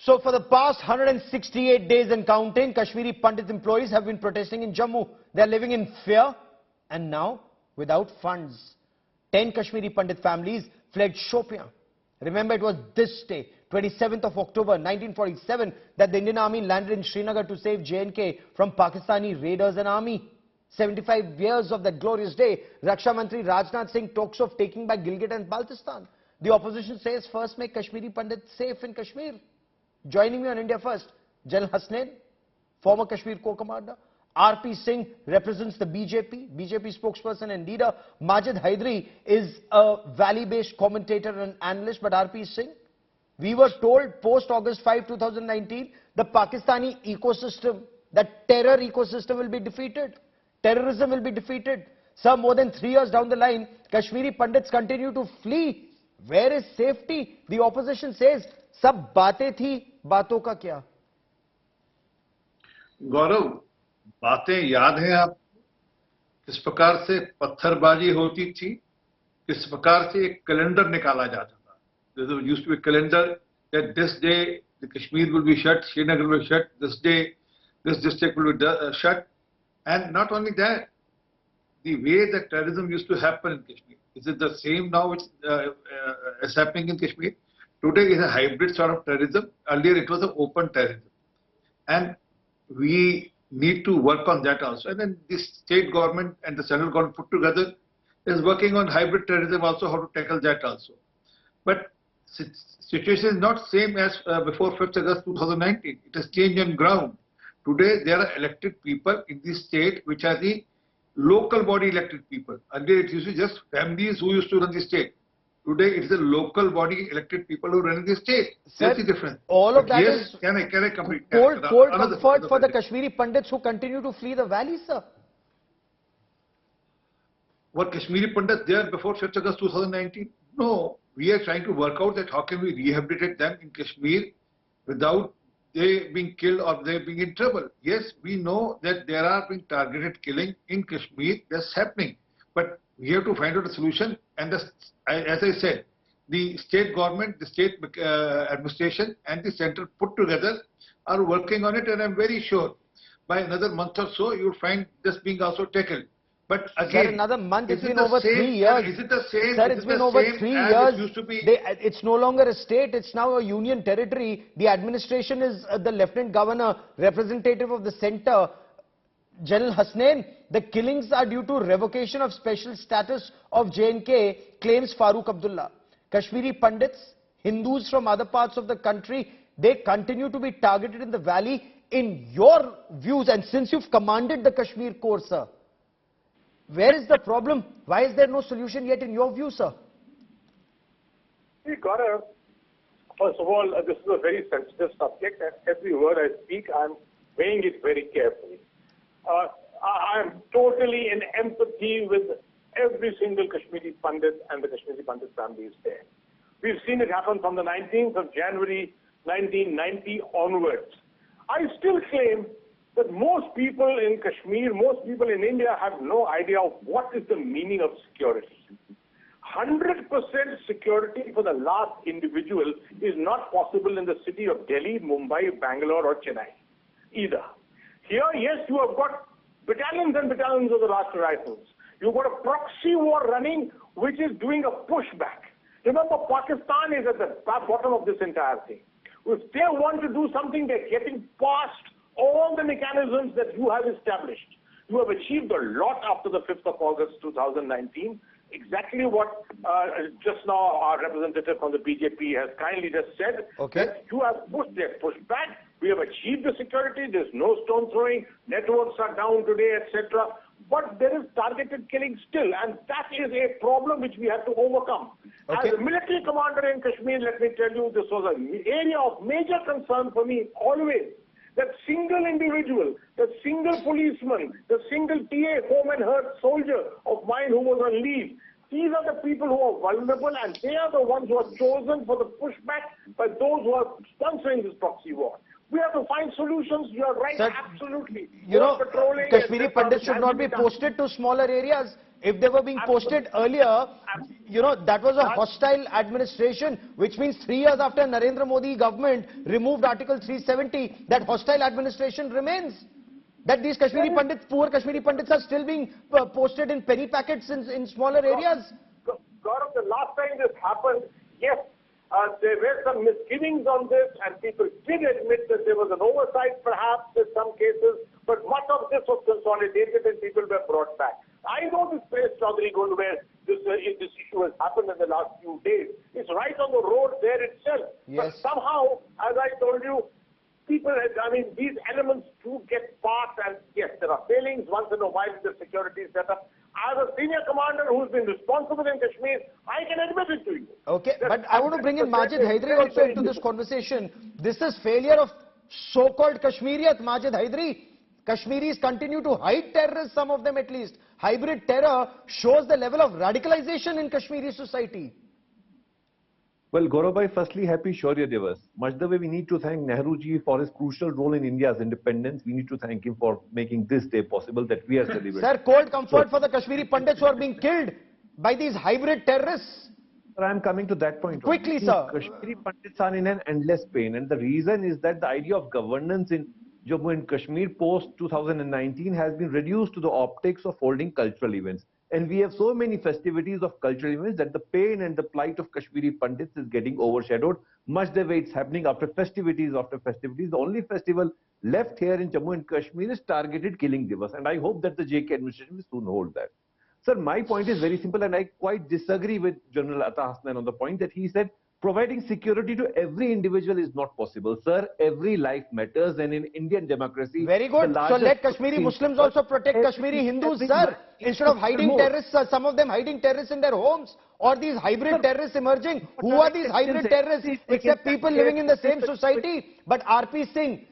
So for the past 168 days and counting, Kashmiri Pandit employees have been protesting in Jammu. They are living in fear and now without funds. 10 Kashmiri Pandit families fled Shopian. Remember, it was this day, 27th of October 1947, that the Indian Army landed in Srinagar to save J&K from Pakistani raiders and army. 75 years of that glorious day, Raksha Mantri Rajnath Singh talks of taking back Gilgit and Baltistan. The opposition says first make Kashmiri Pandits safe in Kashmir. Joining me on India First, Gen Hasnain, former Kashmir co-commander. R.P. Singh represents the BJP spokesperson and leader. Majid Haidari is a valley-based commentator and analyst. But R.P. Singh, we were told post-August 5, 2019, the Pakistani ecosystem, that terror ecosystem will be defeated. Terrorism will be defeated. Sir, more than 3 years down the line, Kashmiri Pandits continue to flee. Where is safety? The opposition says, सब बातें थी, बातों का क्या? गौरव, बातें याद हैं आप? किस प्रकार से पत्थरबाजी होती थी, किस प्रकार से एक कैलेंडर निकाला जाता था. There used to be a calendar that this day the Kashmir will be shut, Srinagar will be shut, this day this district will be shut. And not only that, the way that terrorism used to happen in Kashmir, is it the same now which is happening in Kashmir? Today is a hybrid sort of terrorism. Earlier it was an open terrorism. And we need to work on that also. And then the state government and the central government put together is working on hybrid terrorism also, how to tackle that also. But situation is not same as before 5th August 2019. It has changed on ground. Today there are elected people in the state which are the local body elected people. Earlier it used to be just families who used to run the state. Today it is the local body elected people who run the state. That's the difference. All of that yes, is can I complete? cold comfort for the Kashmiri Pandits who continue to flee the valleys, sir. Were Kashmiri Pandits there before 5th August 2019? No. We are trying to work out that how can we rehabilitate them in Kashmir without they being killed or they being in trouble. Yes, we know that there are being targeted killing in Kashmir. That's happening. But we have to find out a solution. And as I said, the state government, the state administration and the center put together are working on it. And I'm very sure by another month or so, you'll find this being also tackled. But again, sir, another month, it's been over 3 years. Is it the same? Sir, it's been over 3 years. It used to be? It's no longer a state, it's now a union territory. The administration is the Lieutenant Governor, representative of the centre. General Hasnain, the killings are due to revocation of special status of J&K, claims Farooq Abdullah. Kashmiri Pandits, Hindus from other parts of the country, they continue to be targeted in the valley. In your views, and since you've commanded the Kashmir Corps, sir, where is the problem? Why is there no solution yet in your view, sir? See, Gaurav, first of all, this is a very sensitive subject, and every word I speak, I'm weighing it very carefully. I'm totally in empathy with every single Kashmiri Pandit and the Kashmiri Pandit families there. We've seen it happen from the 19th of January 1990 onwards. I still claim that most people in Kashmir, most people in India have no idea of what is the meaning of security. 100% security for the last individual is not possible in the city of Delhi, Mumbai, Bangalore or Chennai either. Here, yes, you have got battalions and battalions of the Rashtra Rifles. You've got a proxy war running which is doing a pushback. Remember, Pakistan is at the bottom of this entire thing. If they want to do something, they're getting past all the mechanisms that you have established. You have achieved a lot after the 5th of August 2019. Exactly what just now our representative from the BJP has kindly just said. Okay. That you have pushed back. We have achieved the security. There's no stone throwing. Networks are down today, etc. But there is targeted killing still, and that is a problem which we have to overcome. Okay. As a military commander in Kashmir, let me tell you, this was an area of major concern for me always. That single individual, that single policeman, the single TA, home and hurt soldier of mine who was on leave, these are the people who are vulnerable, and they are the ones who are chosen for the pushback by those who are sponsoring this proxy war. We have to find solutions. You are right, sir, absolutely. You know, Kashmiri Pandits should not be posted to smaller areas. if they were being posted earlier, you know, that was a hostile administration, which means 3 years after Narendra Modi government removed Article 370, that hostile administration remains. That these Kashmiri Pandits, poor Kashmiri Pandits are still being posted in penny packets in smaller areas. Gaurav, the last time this happened, yes, there were some misgivings on this, and people did admit that there was an oversight perhaps in some cases, but much of this was consolidated and people were brought back. I know this place, Chaudhary Gund, where this issue has happened in the last few days. It's right on the road there itself. Yes. But somehow, as I told you, people, I mean, these elements do get past, and yes, there are failings once in a while in the security setup. As a senior commander who's been responsible in Kashmir, I can admit it to you. Okay, but I want to bring in Majid Haidari also into this conversation. This is failure of so-called Kashmiriyat, Majid Haidari. Kashmiris continue to hide terrorists, some of them at least. Hybrid terror shows the level of radicalization in Kashmiri society. Well, Gaurav bhai, firstly, happy Shaurya Divas. Much the way we need to thank Nehru ji for his crucial role in India's independence, we need to thank him for making this day possible that we are celebrating. Sir, cold comfort for the Kashmiri Pandits who are being killed by these hybrid terrorists. Sir, I am coming to that point. Quickly, sir. Kashmiri Pandits are in an endless pain, and the reason is that the idea of governance in Jammu and Kashmir post 2019 has been reduced to the optics of holding cultural events. And we have so many festivities of cultural events that the pain and the plight of Kashmiri Pandits is getting overshadowed, much the way it's happening after festivities after festivities. The only festival left here in Jammu and Kashmir is targeted killing Divas, and I hope that the JK administration will soon hold that. Sir, my point is very simple, and I quite disagree with General Atta Hasnan on the point that he said providing security to every individual is not possible. Sir, every life matters, and in Indian democracy... Very good. So let Kashmiri Muslims also protect Kashmiri Hindus, sir. Instead of hiding terrorists, some of them hiding terrorists in their homes, or these hybrid terrorists emerging. Who are these hybrid terrorists except people living in the same society? But RP Singh,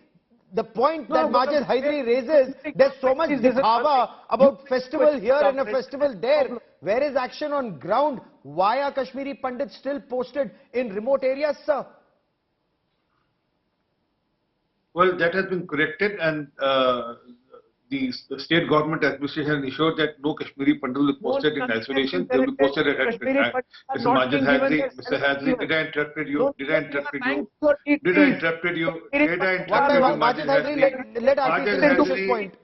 the point that Majid Haidari raises, there's so much dikhava about festival here and a festival there. Where is action on ground? Why are Kashmiri Pandits still posted in remote areas, sir? Well, that has been corrected, and the state government administration ensured that no Kashmiri Pandit will be posted in isolation. They will be posted at Mr. Majid Haidari. Mr. Haidari, did I interrupt you? Did I interrupt you? Did I interrupt you? Did I interrupt you? Majid Haidari, let RP finish his point.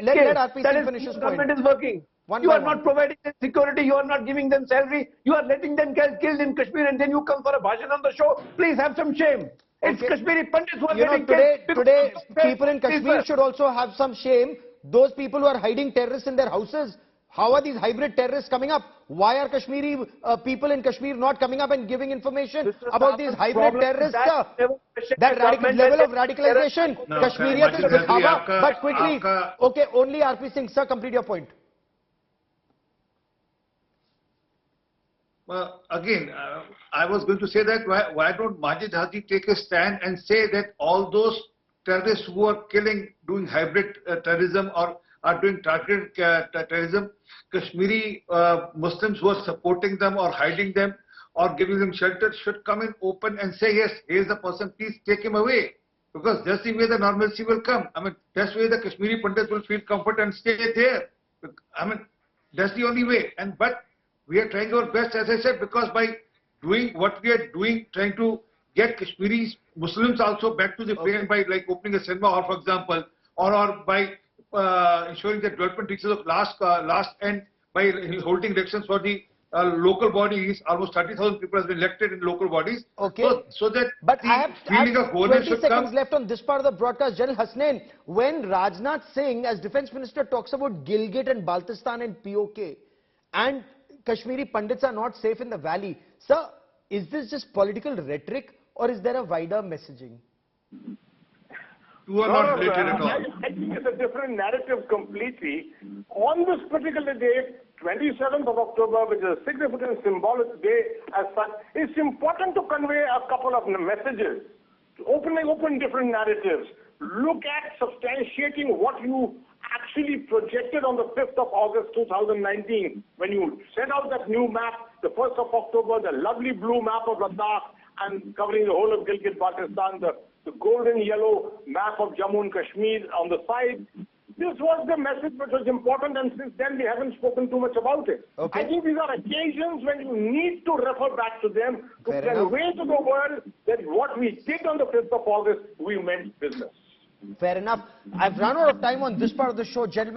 Let RP finish his point. Government is working. You are not providing them security, you are not giving them salary, you are letting them get killed in Kashmir, and then you come for a bhajan on the show. Please have some shame. It's Kashmiri Pandits who are getting killed. Today, people in Kashmir should also have some shame. Those people who are hiding terrorists in their houses, how are these hybrid terrorists coming up? Why are Kashmiri people in Kashmir not coming up and giving information about these hybrid terrorists? That level of radicalization, Kashmiriyat is dikhava. But quickly, okay, only RP Singh, sir, complete your point. Well, again, I was going to say that why don't Majid Haidari take a stand and say that all those terrorists who are killing, doing hybrid terrorism or are doing targeted terrorism, Kashmiri Muslims who are supporting them or hiding them or giving them shelter should come in open and say, yes, here is the person, please take him away. Because that's the way the normalcy will come. I mean, that's the way the Kashmiri Pandits will feel comfort and stay there. I mean, that's the only way. But we are trying our best, as I said, because by doing what we are doing, trying to get Kashmiri Muslims also back to the frame by like opening a cinema hall, for example, or by ensuring that development reaches of last end by holding elections for the local bodies. Almost 30,000 people have been elected in local bodies. Okay. So that but the I have feeling of wholeness 20 should seconds come. left on this part of the broadcast. General Hasnain, when Rajnath Singh, as Defence Minister, talks about Gilgit and Baltistan and POK, and Kashmiri Pandits are not safe in the valley. Sir, is this just political rhetoric or is there a wider messaging? You are not related at all. I think it's a different narrative completely. On this particular day, 27th of October, which is a significant symbolic day as such, it's important to convey a couple of messages, open different narratives. Look at substantiating what you actually projected on the 5th of August 2019 when you set out that new map, the 1st of October, the lovely blue map of Ladakh and covering the whole of Gilgit-Baltistan, the golden yellow map of Jammu and Kashmir on the side. this was the message which was important, and since then we haven't spoken too much about it. Okay. I think these are occasions when you need to refer back to them to Fair enough. convey to the world that what we did on the 5th of August, we meant business. Fair enough. I've run out of time on this part of the show, gentlemen.